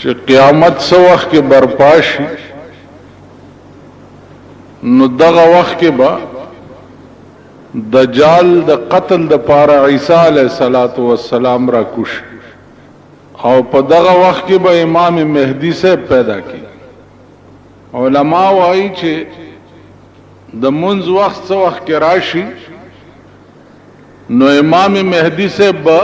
چې قیامت سو وخت کې برپا شي نو دغه وخت کې به دجال د قتل د پاره عیسی علیه السلام را کوش او په دغه وخت کې به امام مهدی سے پیدا کی علماء وايي چې د منځ وخت څو وخت کې راشي نو امام مهدی سے به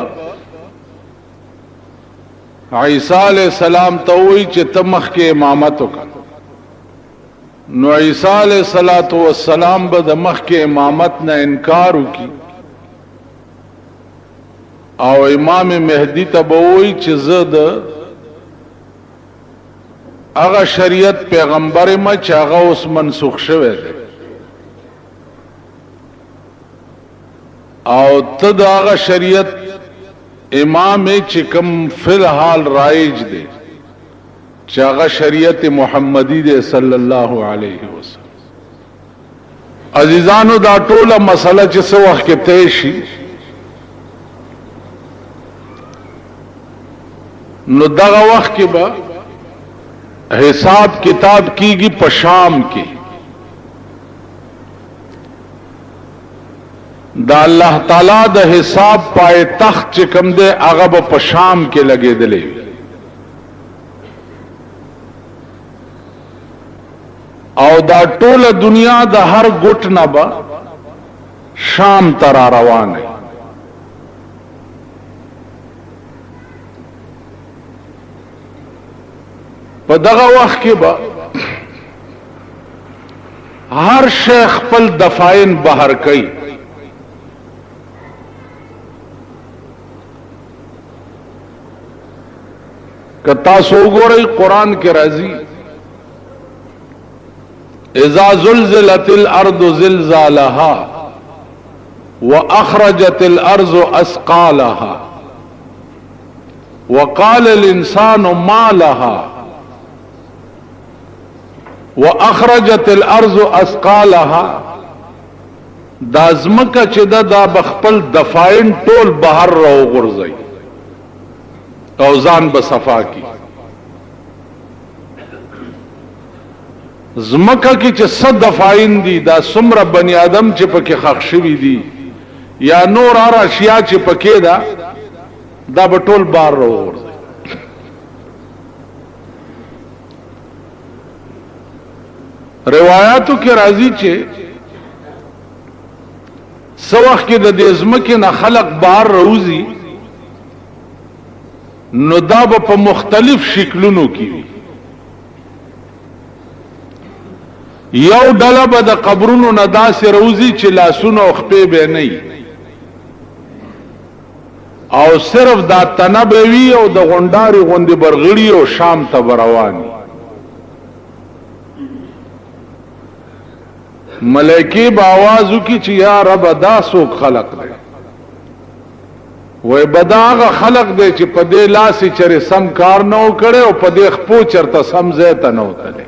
عیسی علیہ السلام ته وی چې تمخ کې امامت وکړه نو عیسی علیہ السلام به د مخ کې امامت نه انکار وکړي او امام مهدی ته به وی چې زه د هغه شریعت پیغمبر ما چې هغه اوس منسوخ شوی دی او ته د هغه شریعت امام چې کوم فی الحال رایج دی چې هغه شریعت محمدی دی صلی الله علیه وسلم. عزیزانو دا ټوله مسله چې څه وخت کې طے شي نو دغه وخت کې به حساب کتاب کیږي په شام کې دا الله تعالی د حساب پای تخت چې کوم دی هغه په شام کې لګېدلې او دا ټوله دنیا د هر ګټ نه به شام ته را روانه په دغه وخت کې به هر شیخ خپل دفاعین بهر کوي که تاسو وګورئ قرآن کې راځي اذا زلزلت الارض زلزالها واخرجت الارض اثقالها وقال الانسان ما لها واخرجت الارض اثقالها دا ځمکه چې دا بخپل دفاعین ټول بهر راوغورځي او ځان به صفا کی زمکه کې چې صد دفاعین دي دا څومره بنی آدم چې پکې خښ شوي دي یا نور هر اشیاء چې پکې ده دا به ټول بار راوغورځي روایاتو کې راځي چې څو وخت کې د دې زمکې نه خلق بار راوځي نو دا په مختلف شکلونو کې وي یو ډله به د قبرونو نه داسې روزي چې لاسونه او خپې به نه او صرف دا تنه به وي او د غونډاري غوندې برغړي او شام ته به رواني ملائکې به آواز وکړي چې یا رب دا څوک خلق دی وای بداغه خلق دی چې په دې لاسې چرې سم کار نه وکړي او په دې خپو چرته سم ځای ته نه وتلی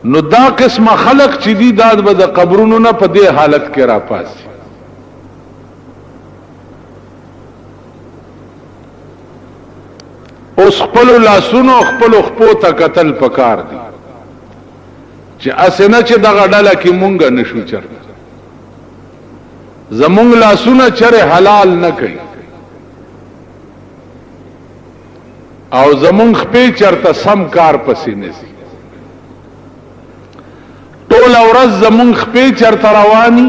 نو دا قسمه خلق چې دي دا به د قبرونو نه په دې حالت کې راپاسي اوس خپلو لاسونو خپلو خپو ته کتل پکار دي چې اسې نه چې دغه ډله کې مونږ نشو چرته زمونږ لاسونه چرې حلال نه کوي او زمونږ خپې چرته سم کار پسې نشي ټول ورځ زمونږ خپې چرته رواني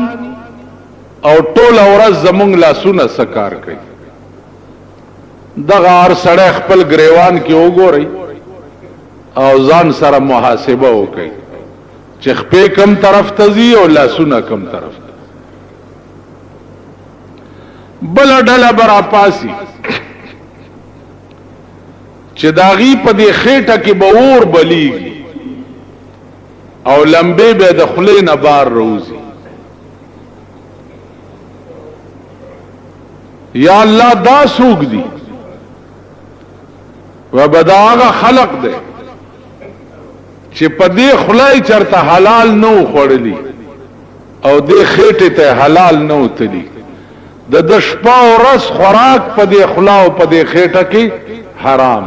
او ټول ورځ زمونږ لاسونه سکار کوي دغه هر سړی خپل ګریوان کې وګورئ او ځان سره محاسبه وکړئ چې خپې کم طرف ته ځي او لاسونه کم طرف ته بل ډله برا پاسی چې داغي په دې خېټه کې به اور بلیږي او لمبه به د خلې نه بار روزي یا الله دا سوق دي وبداغه خلق ده چې په دې خلای چرته حلال نو خوړلی او دې خېټه ته حلال نو تلی د شپه او ورځ خوراک په دې خلا او په دې خېټه کې حرام.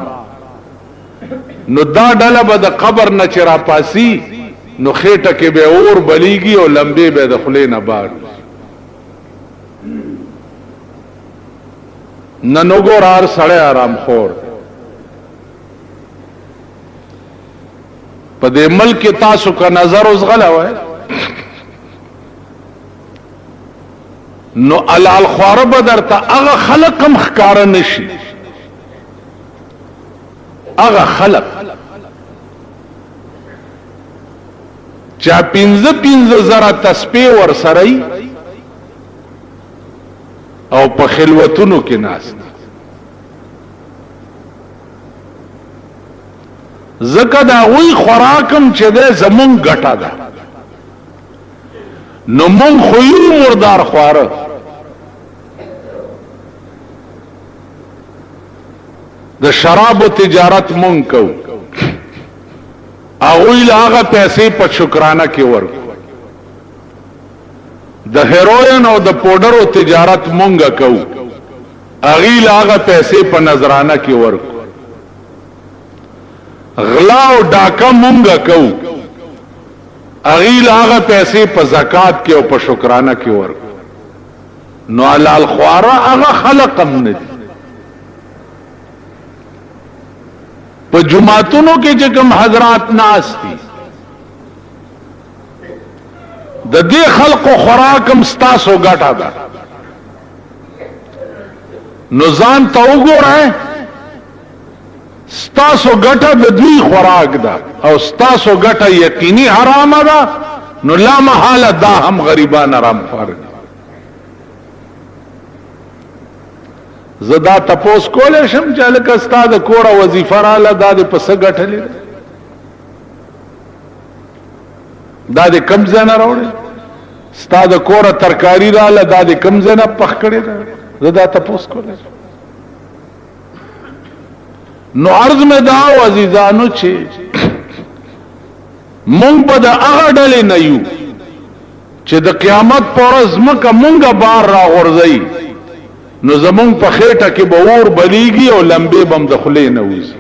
نو دا ډله به د قبر نه چې را پاسي نو خېټه کې به اور بلیږي او لمبې به د خولې نه بار. نن وګور هر سړی آرام خور په دې ملک تاسو کا نظر اوس غلا وای نو الال خواره بدر ته هغه خلق هم ښکار نشي. هغه خلق چا 15 زره تسبیح ور سره او په خلوتونو کې ناس زکه دا وی خوراکم چې ده زمون ګټه ده. نو مون خوی مردار خواره د شراب و تجارت مون کو اغوی لاغه پیسې په شکرانه کې ورکو. د هیروین او د پودر او تجارت مونږه کو اغوی لاغه پیسې په نظرانه کې ورکو. غلا او ډاکه مونږه کو اغوی لاغه پیسې په زکات کې او په شکرانه کې ورکو. نو علال خواره هغه خلق هم نه دي. په جمعتونو کې چې کوم حضرات ناس دي د دې خلقو خوراکم ستاسو ګټه ده. نو ځان ته وګورئ ستاسو ګټه د دوی خوراک ده او ستاسو ګټه یقیني حرامه ده. نو لا محاله دا هم غریبان حرام خوار دي. زدا تپوس کولې شم چې لکه ستا د کوره وظیفه رااله دا دې په څه ګټلې ده؟ دا دې کم ځای نه راوړې؟ ستا د کوره ترکاري رااله دا دې کم ځای نه پخ کړې ده؟ زدا تپوس کولې شم. نو عرض مې دا عزیزانو چې مونږ به د هغه ډلې نه یو چې د قیامت په ورځ ځمکه مونږه بار راغورځوي نو زمون په خېټه کې به اور بلیږي او لمبې بم د خولې نه وځي.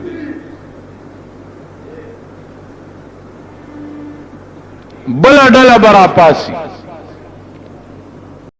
بله ډله به را پاسي